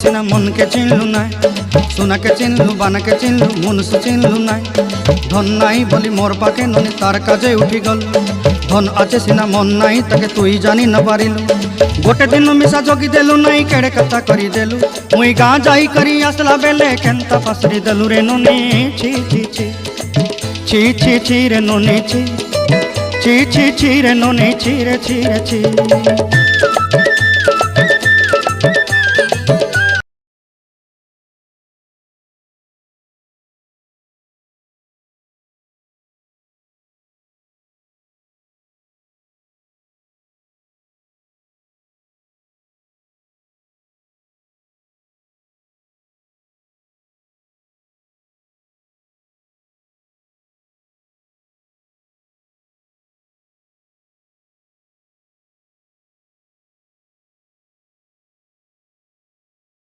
सिना मन के चिन्हलु ना सोना के चिन्हलु बाना के चिन्हलु मुनुष चिन्हलु ना धन नाई बोली मोर पाके ननी तार काजे उठी गल धन आछे सिना मन नाई ताके तुई जानी न पारिलु गोटे दिन मिसा जगी देलु नाई केड़े कथा करी देलु मुई गाँ जाई करी आसला बेले केंता फासरी देलु रे ननी छी छी छी छी छी छी रे ननी छी छी छी छी रे ननी छी रे छी रे छी।